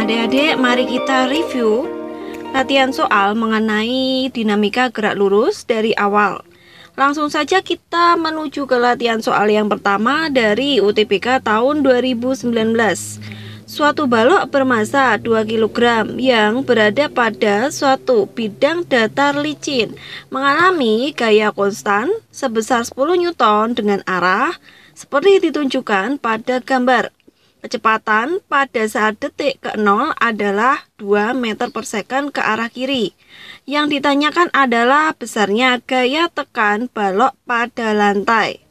Adik-adik, mari kita review latihan soal mengenai dinamika gerak lurus dari awal. Langsung saja kita menuju ke latihan soal yang pertama dari UTBK tahun 2019. Suatu balok bermassa 2 kg yang berada pada suatu bidang datar licin mengalami gaya konstan sebesar 10 Newton dengan arah seperti ditunjukkan pada gambar. Kecepatan pada saat detik ke-0 adalah 2 meter per second ke arah kiri. Yang ditanyakan adalah besarnya gaya tekan balok pada lantai.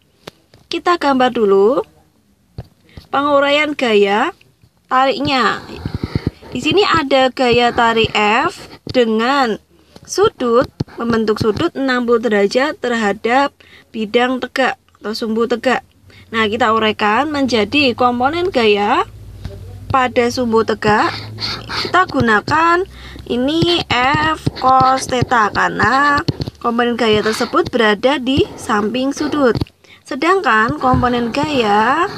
Kita gambar dulu penguraian gaya tariknya. Di sini ada gaya tarik F dengan sudut, membentuk sudut 60 derajat terhadap bidang tegak atau sumbu tegak. Nah, kita uraikan menjadi komponen gaya pada sumbu tegak. Kita gunakan ini F cos theta karena komponen gaya tersebut berada di samping sudut. Sedangkan komponen gaya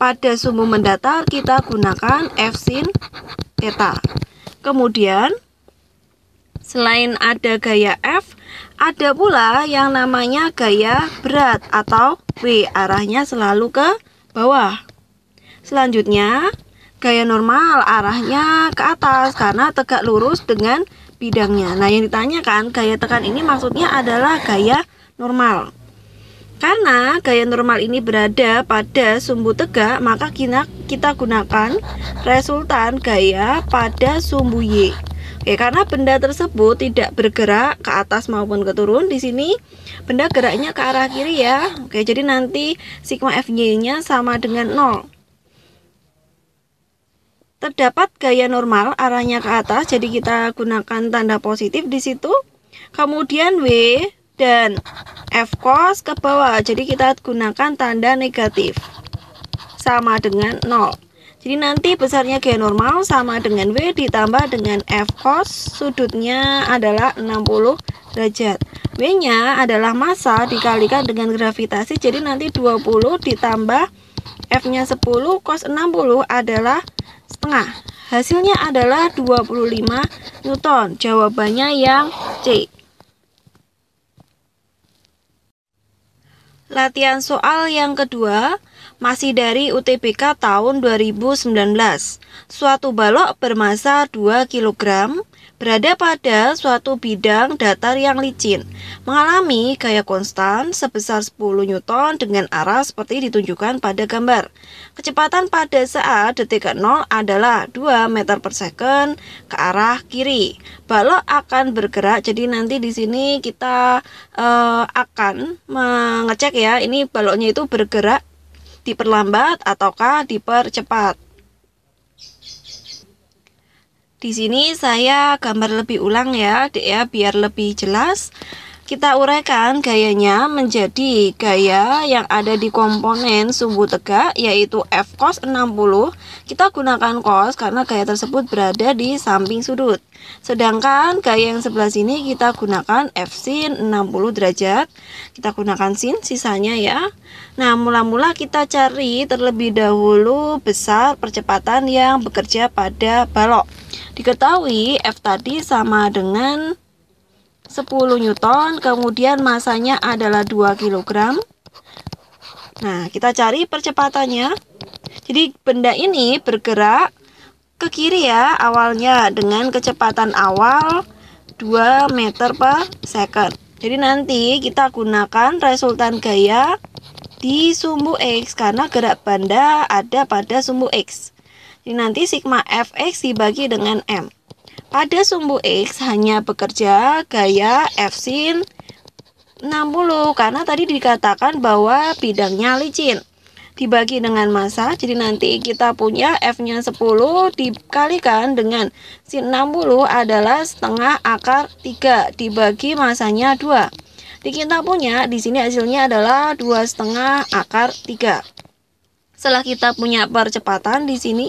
pada sumbu mendatar kita gunakan F sin theta. Kemudian selain ada gaya F, ada pula yang namanya gaya berat atau W, arahnya selalu ke bawah. Selanjutnya, gaya normal arahnya ke atas karena tegak lurus dengan bidangnya. Nah, yang ditanyakan gaya tekan ini maksudnya adalah gaya normal. Karena gaya normal ini berada pada sumbu tegak, maka kita gunakan resultan gaya pada sumbu Y. Oke, karena benda tersebut tidak bergerak ke atas maupun ke turun, di sini benda geraknya ke arah kiri ya. Oke, jadi nanti sigma Fy-nya sama dengan 0. Terdapat gaya normal arahnya ke atas, jadi kita gunakan tanda positif di situ. Kemudian W dan F cos ke bawah, jadi kita gunakan tanda negatif sama dengan 0. Jadi nanti besarnya gaya normal sama dengan W ditambah dengan F cos, sudutnya adalah 60 derajat. W-nya adalah massa dikalikan dengan gravitasi, jadi nanti 20 ditambah F-nya 10 cos 60 adalah setengah. Hasilnya adalah 25 Newton. Jawabannya yang C. Latihan soal yang kedua masih dari UTBK tahun 2019. Suatu balok bermassa 2 kg berada pada suatu bidang datar yang licin mengalami gaya konstan sebesar 10 Newton dengan arah seperti ditunjukkan pada gambar. Kecepatan pada saat detik ke-0 adalah 2 meter per second ke arah kiri. Balok akan bergerak, jadi nanti di sini kita akan mengecek ya, ini baloknya itu bergerak diperlambat ataukah dipercepat. Di sini saya gambar lebih ulang ya, Dek ya, biar lebih jelas. Kita uraikan gayanya menjadi gaya yang ada di komponen sumbu tegak, yaitu F cos 60. Kita gunakan cos karena gaya tersebut berada di samping sudut. Sedangkan gaya yang sebelah sini kita gunakan F sin 60 derajat. Kita gunakan sin sisanya ya. Nah, mula-mula kita cari terlebih dahulu besar percepatan yang bekerja pada balok. Diketahui F tadi sama dengan 10 Newton, kemudian masanya adalah 2 kg. Nah, kita cari percepatannya. Jadi benda ini bergerak ke kiri ya awalnya dengan kecepatan awal 2 meter per second. Jadi nanti kita gunakan resultan gaya di sumbu X karena gerak benda ada pada sumbu X. Jadi nanti sigma Fx dibagi dengan M. Pada sumbu X hanya bekerja gaya F sin 60 karena tadi dikatakan bahwa bidangnya licin. Dibagi dengan massa, jadi nanti kita punya F-nya 10 dikalikan dengan sin 60 adalah setengah akar 3 dibagi massanya 2. Jadi kita punya di sini hasilnya adalah 2,5 akar 3. Setelah kita punya percepatan di sini,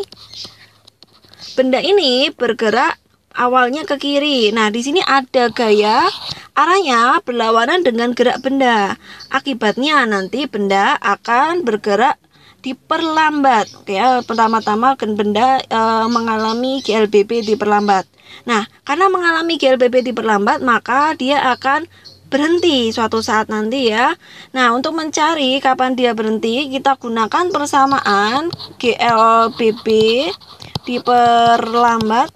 benda ini bergerak awalnya ke kiri. Nah, di sini ada gaya arahnya berlawanan dengan gerak benda. Akibatnya nanti benda akan bergerak diperlambat. Oke ya, pertama-tama benda mengalami GLBP diperlambat. Nah, karena mengalami GLBP diperlambat, maka dia akan berhenti suatu saat nanti ya. Nah, untuk mencari kapan dia berhenti, kita gunakan persamaan GLBP diperlambat.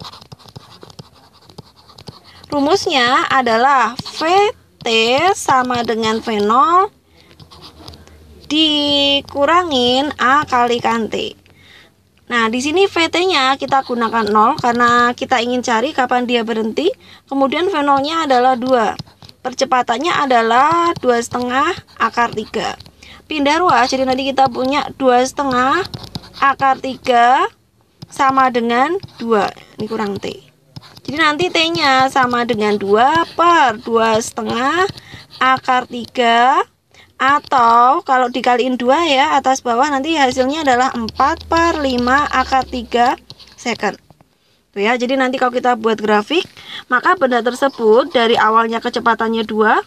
Rumusnya adalah VT sama dengan V0 dikurangin A kalikan T. Nah, di sini VT-nya kita gunakan 0 karena kita ingin cari kapan dia berhenti. Kemudian V0-nya adalah 2. Percepatannya adalah 2,5 akar 3. Pindah ruas, jadi nanti kita punya 2,5 akar 3 sama dengan 2. Ini kurang T. Jadi nanti T-nya sama dengan 2 per 2,5 akar 3. Atau kalau dikaliin 2 ya, atas bawah nanti hasilnya adalah 4 per 5 akar 3 second. Tuh ya, jadi nanti kalau kita buat grafik, maka benda tersebut dari awalnya kecepatannya 2,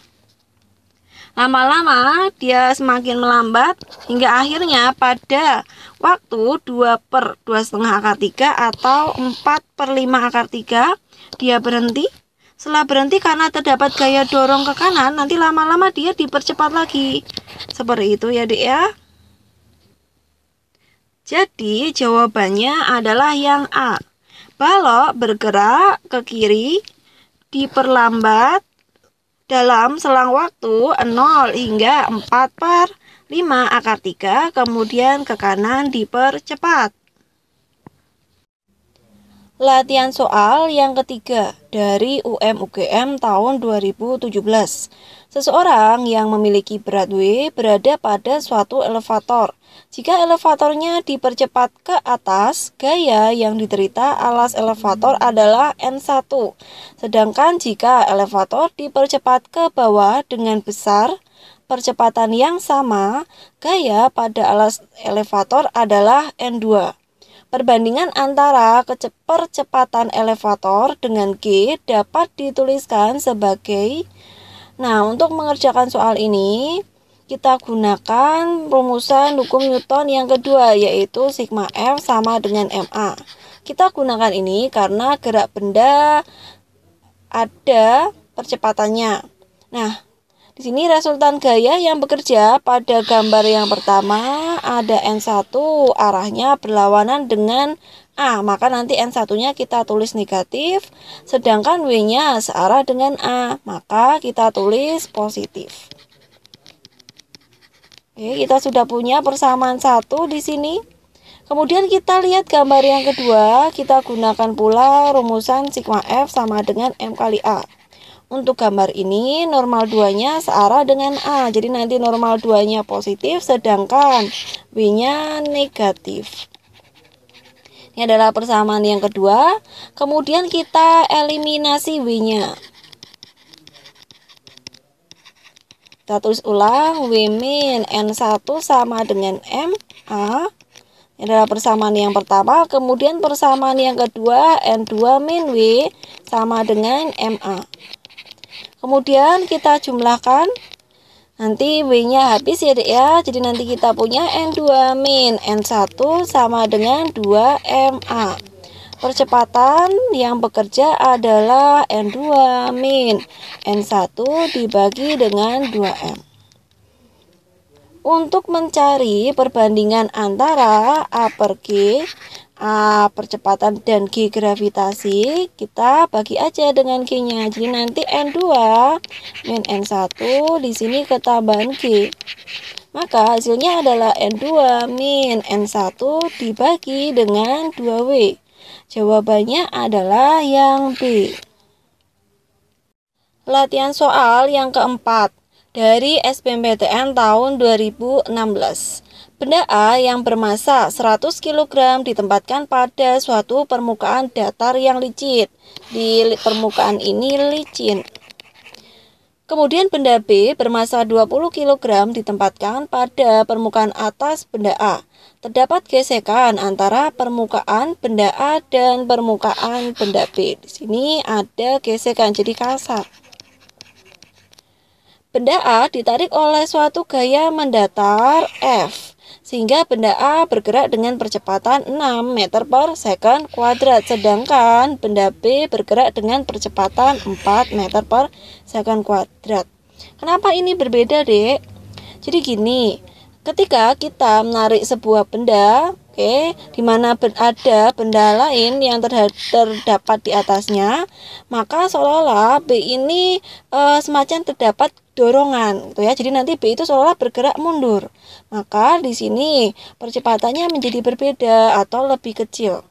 lama-lama dia semakin melambat hingga akhirnya pada waktu 2 per 2,5 akar 3 atau 4 per 5 akar 3 dia berhenti. Setelah berhenti karena terdapat gaya dorong ke kanan, nanti lama-lama dia dipercepat lagi. Seperti itu ya, Dik ya. Jadi jawabannya adalah yang A. Balok bergerak ke kiri diperlambat dalam selang waktu 0 hingga 4 per 5 akar 3, kemudian ke kanan dipercepat. Latihan soal yang ketiga dari UM/UGM tahun 2017. Seseorang yang memiliki berat W berada pada suatu elevator. Jika elevatornya dipercepat ke atas, gaya yang diderita alas elevator adalah N1. Sedangkan jika elevator dipercepat ke bawah dengan besar percepatan yang sama, gaya pada alas elevator adalah N2. Perbandingan antara percepatan elevator dengan G dapat dituliskan sebagai. Nah, untuk mengerjakan soal ini, kita gunakan rumusan hukum Newton yang kedua, yaitu sigma F sama dengan MA. Kita gunakan ini karena gerak benda ada percepatannya. Nah, di sini resultan gaya yang bekerja pada gambar yang pertama ada N1 arahnya berlawanan dengan A, maka nanti N1-nya kita tulis negatif, sedangkan W-nya searah dengan A, maka kita tulis positif. Oke, kita sudah punya persamaan 1 di sini. Kemudian kita lihat gambar yang kedua, kita gunakan pula rumusan sigma F sama dengan M kali A. Untuk gambar ini normal 2-nya searah dengan A. Jadi nanti normal 2-nya positif sedangkan W-nya negatif. Ini adalah persamaan yang kedua. Kemudian kita eliminasi W-nya. Kita tulis ulang, W min N1 sama dengan MA. Ini adalah persamaan yang pertama. Kemudian persamaan yang kedua, N2 min W sama dengan MA. Kemudian kita jumlahkan, nanti W-nya habis ya, Dek ya. Jadi nanti kita punya N2 min N1 sama dengan 2MA. Percepatan yang bekerja adalah N2 min N1 dibagi dengan 2M. Untuk mencari perbandingan antara A per G, A percepatan dan G gravitasi, kita bagi aja dengan G-nya. Jadi nanti N2 min N1 di sini ketambahan G. Maka hasilnya adalah N2 min N1 dibagi dengan 2W. Jawabannya adalah yang B. Latihan soal yang keempat dari SBMPTN tahun 2016. Benda A yang bermassa 100 kg ditempatkan pada suatu permukaan datar yang licin. Di permukaan ini licin. Kemudian benda B bermassa 20 kg ditempatkan pada permukaan atas benda A. Terdapat gesekan antara permukaan benda A dan permukaan benda B. Di sini ada gesekan, jadi kasar. Benda A ditarik oleh suatu gaya mendatar F. sehingga benda A bergerak dengan percepatan 6 meter per second kuadrat, sedangkan benda B bergerak dengan percepatan 4 meter per second kuadrat. Kenapa ini berbeda, Dek? Jadi gini, ketika kita menarik sebuah benda, di mana ada benda lain yang terdapat di atasnya, maka seolah-olah B ini semacam terdapat dorongan, gitu ya. Jadi nanti B itu seolah-olah bergerak mundur. Maka di sini percepatannya menjadi berbeda atau lebih kecil.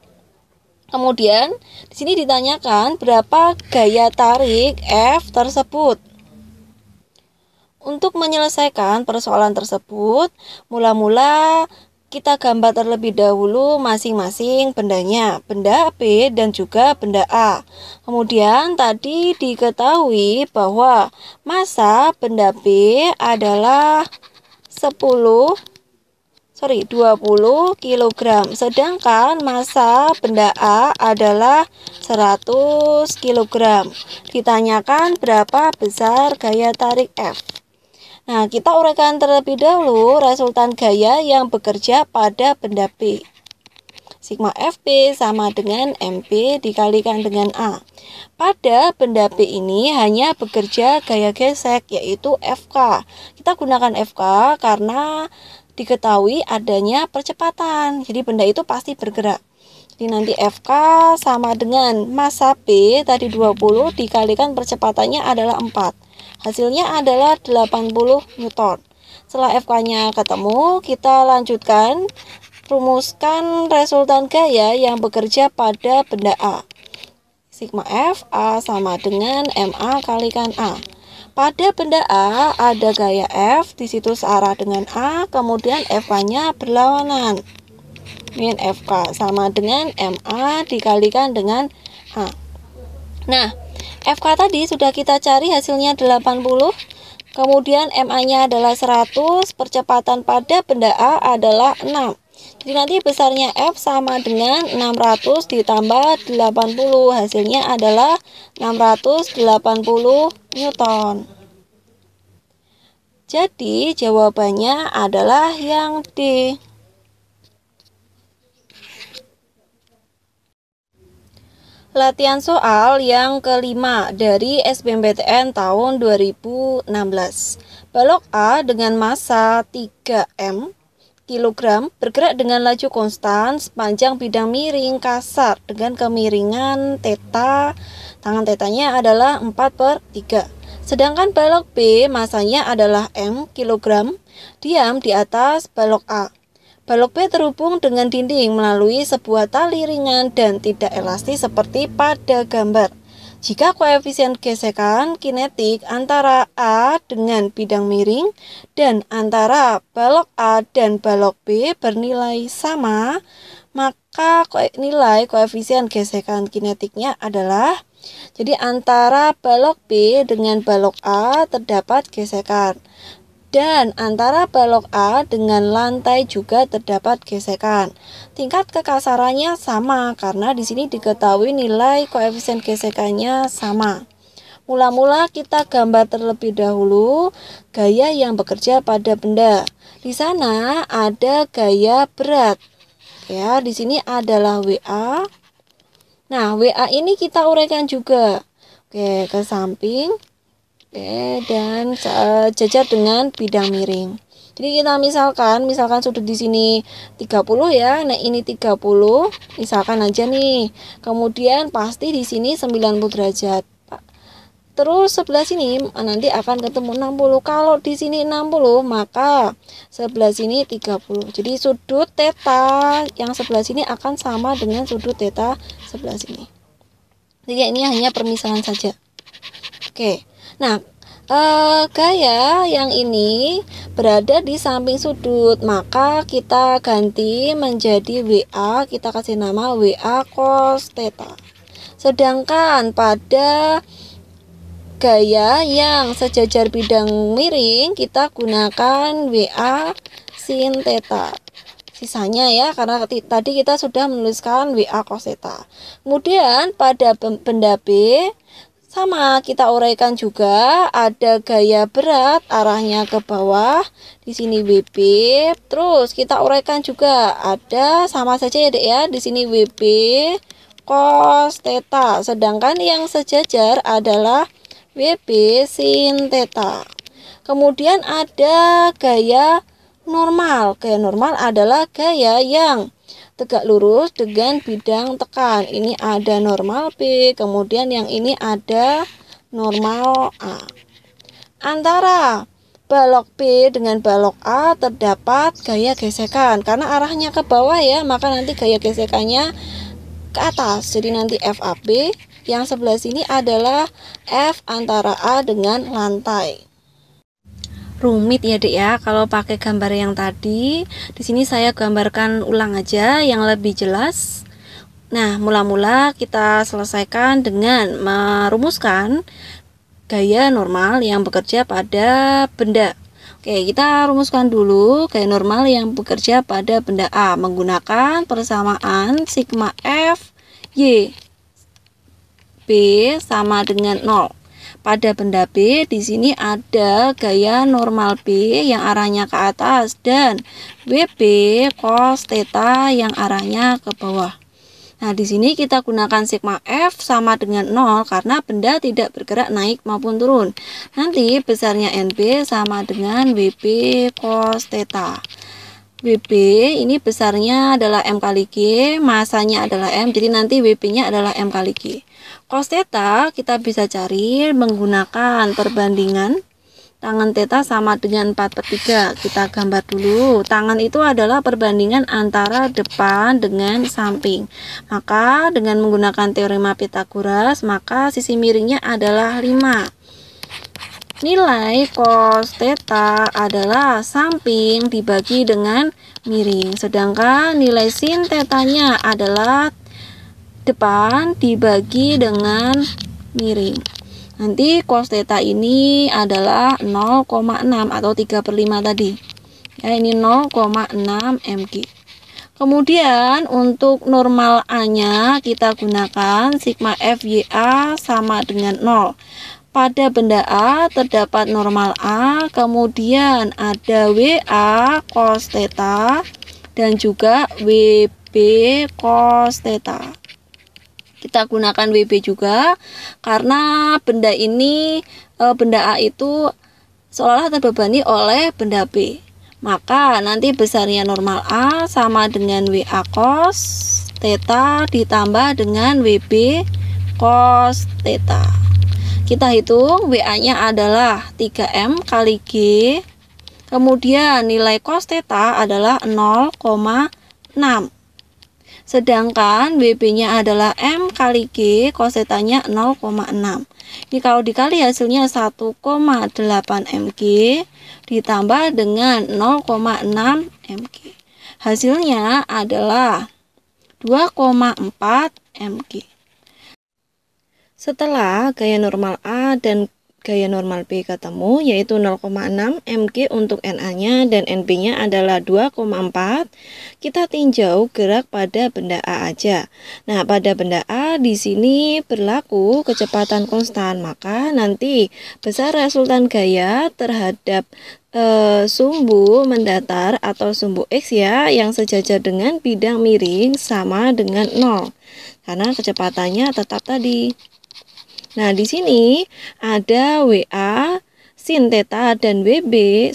Kemudian di sini ditanyakan berapa gaya tarik F tersebut. Untuk menyelesaikan persoalan tersebut, mula-mula kita gambar terlebih dahulu masing-masing bendanya, benda B dan juga benda A. Kemudian tadi diketahui bahwa massa benda B adalah 20 kg, sedangkan massa benda A adalah 100 kg. Ditanyakan berapa besar gaya tarik F. Nah, kita uraikan terlebih dahulu resultan gaya yang bekerja pada benda B. Sigma Fp sama dengan Mp dikalikan dengan A. Pada benda B ini hanya bekerja gaya gesek, yaitu Fk. Kita gunakan Fk karena diketahui adanya percepatan. Jadi benda itu pasti bergerak. Jadi nanti Fk sama dengan massa B tadi 20 dikalikan percepatannya adalah 4. Hasilnya adalah 80 Newton. Setelah Fk-nya ketemu, kita lanjutkan rumuskan resultan gaya yang bekerja pada benda A. Sigma F A sama dengan MA kalikan A. Pada benda A ada gaya F, di situ searah dengan A, kemudian Fk-nya berlawanan. Min Fk sama dengan MA dikalikan dengan A. Nah, Fk tadi sudah kita cari hasilnya 80, kemudian MA-nya adalah 100, percepatan pada benda A adalah 6. Jadi nanti besarnya F sama dengan 600 ditambah 80, hasilnya adalah 680 Newton. Jadi jawabannya adalah yang D. Latihan soal yang kelima dari SBMPTN tahun 2016. Balok A dengan massa 3M kg bergerak dengan laju konstan sepanjang bidang miring kasar dengan kemiringan theta. Tangan tetanya adalah 4/3. Sedangkan balok B massanya adalah M kg, diam di atas balok A. Balok B terhubung dengan dinding melalui sebuah tali ringan dan tidak elastis seperti pada gambar. Jika koefisien gesekan kinetik antara A dengan bidang miring dan antara balok A dan balok B bernilai sama, maka nilai koefisien gesekan kinetiknya adalah, jadi antara balok B dengan balok A terdapat gesekan. Dan antara balok A dengan lantai juga terdapat gesekan. Tingkat kekasarannya sama karena di sini diketahui nilai koefisien gesekannya sama. Mula-mula kita gambar terlebih dahulu gaya yang bekerja pada benda. Di sana ada gaya berat. Ya, di sini adalah WA. Nah, WA ini kita uraikan juga. Oke, ke samping. Dan sejajar dengan bidang miring. Jadi kita misalkan sudut di sini 30 ya. Nah, ini 30, misalkan aja nih. Kemudian pasti di sini 90 derajat. Terus sebelah sini nanti akan ketemu 60. Kalau di sini 60, maka sebelah sini 30. Jadi sudut theta yang sebelah sini akan sama dengan sudut theta sebelah sini. Jadi ini hanya permisalan saja. Oke. Nah, gaya yang ini berada di samping sudut, maka kita ganti menjadi WA, kita kasih nama WA cos theta. Sedangkan pada gaya yang sejajar bidang miring, kita gunakan WA sin theta. Sisanya ya, karena tadi kita sudah menuliskan WA cos theta. Kemudian pada benda B, Sama, kita uraikan juga ada gaya berat arahnya ke bawah. Di sini WB. Terus kita uraikan juga ada sama saja ya, Dek ya. Di sini WB cos theta. Sedangkan yang sejajar adalah WB sin theta. Kemudian ada gaya normal. Gaya normal adalah gaya yang tegak lurus dengan bidang tekan. Ini ada normal B, kemudian yang ini ada normal A. Antara balok B dengan balok A terdapat gaya gesekan. Karena arahnya ke bawah ya, maka nanti gaya gesekannya ke atas. Jadi nanti FAB, yang sebelah sini adalah F antara A dengan lantai. Rumit ya, Dek ya, kalau pakai gambar yang tadi. Di sini saya gambarkan ulang aja yang lebih jelas. Nah, mula-mula kita selesaikan dengan merumuskan gaya normal yang bekerja pada benda. Oke, kita rumuskan dulu gaya normal yang bekerja pada benda A menggunakan persamaan sigma F Y B sama dengan 0. Pada benda B, di sini ada gaya normal B yang arahnya ke atas dan WB cos theta yang arahnya ke bawah. Nah, di sini kita gunakan sigma F sama dengan 0 karena benda tidak bergerak naik maupun turun. Nanti besarnya NB sama dengan WB cos theta. WB ini besarnya adalah M kali G, masanya adalah M, jadi nanti WB-nya adalah M kali G. Cos theta kita bisa cari menggunakan perbandingan tangan theta sama dengan 4/3. Kita gambar dulu. Tangan itu adalah perbandingan antara depan dengan samping. Maka dengan menggunakan teorema Pythagoras, maka sisi miringnya adalah 5. Nilai cos theta adalah samping dibagi dengan miring. Sedangkan nilai sin theta-nya adalah depan dibagi dengan miring. Nanti cos theta ini adalah 0,6 atau 3/5 tadi. Ya, ini 0,6 mg. Kemudian untuk normal A-nya kita gunakan sigma FYA sama dengan 0. Pada benda A terdapat normal A, kemudian ada WA cos theta dan juga WB cos theta. Kita gunakan WB juga karena benda ini, benda A itu seolah terbebani oleh benda B. Maka nanti besarnya normal A sama dengan WA cos theta ditambah dengan WB cos theta. Kita hitung WA-nya adalah 3M kali G. Kemudian nilai cos theta adalah 0,6. Sedangkan WB-nya adalah M kali G, cos theta-nya 0,6. Ini kalau dikali hasilnya 1,8 mg ditambah dengan 0,6 mg. Hasilnya adalah 2,4 mg. Setelah gaya normal A dan gaya normal B ketemu, yaitu 0,6 mg untuk NA-nya dan NB-nya adalah 2,4, kita tinjau gerak pada benda A aja. Nah, pada benda A di sini berlaku kecepatan konstan, maka nanti besar resultan gaya terhadap sumbu mendatar atau sumbu X ya, yang sejajar dengan bidang miring sama dengan 0. Karena kecepatannya tetap tadi. Nah, di sini ada WA sin theta dan WA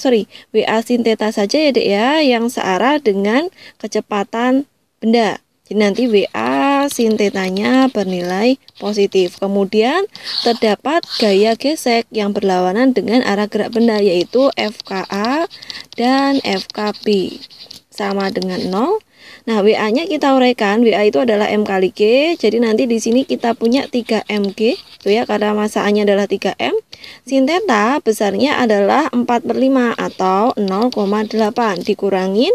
sin theta saja ya, Dek ya, yang searah dengan kecepatan benda. Jadi nanti WA sin theta-nya bernilai positif. Kemudian terdapat gaya gesek yang berlawanan dengan arah gerak benda, yaitu FKA dan FKB sama dengan 0. Nah, WA-nya kita uraikan, WA itu adalah M kali G, jadi nanti di sini kita punya 3 mg, itu ya, karena massa A-nya adalah 3M. Sin theta besarnya adalah 4/5 atau 0,8, dikurangin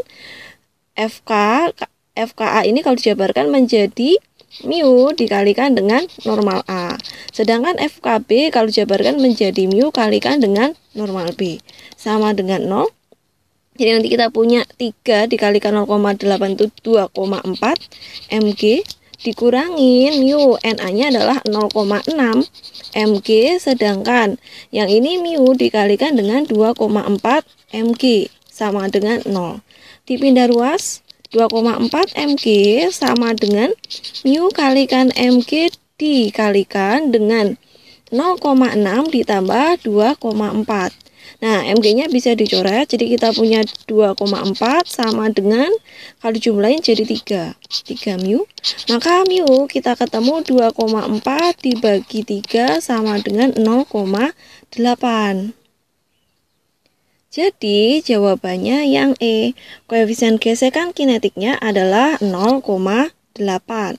FKA ini kalau dijabarkan menjadi mu dikalikan dengan normal A. Sedangkan FKB kalau dijabarkan menjadi mu kalikan dengan normal B, sama dengan 0. Jadi nanti kita punya 3 dikalikan 0,8 itu 2,4 mg dikurangin mu Na-nya adalah 0,6 mg, sedangkan yang ini mu dikalikan dengan 2,4 mg sama dengan 0. Dipindah ruas, 2,4 mg sama dengan mu kalikan mg dikalikan dengan 0,6 ditambah 2,4. Nah, mg-nya bisa dicoret, jadi kita punya 2,4 sama dengan, kalau dijumlahin jadi 3 mu. Maka mu kita ketemu 2,4 dibagi 3 sama dengan 0,8. Jadi jawabannya yang E. Koefisien gesekan kinetiknya adalah 0,8.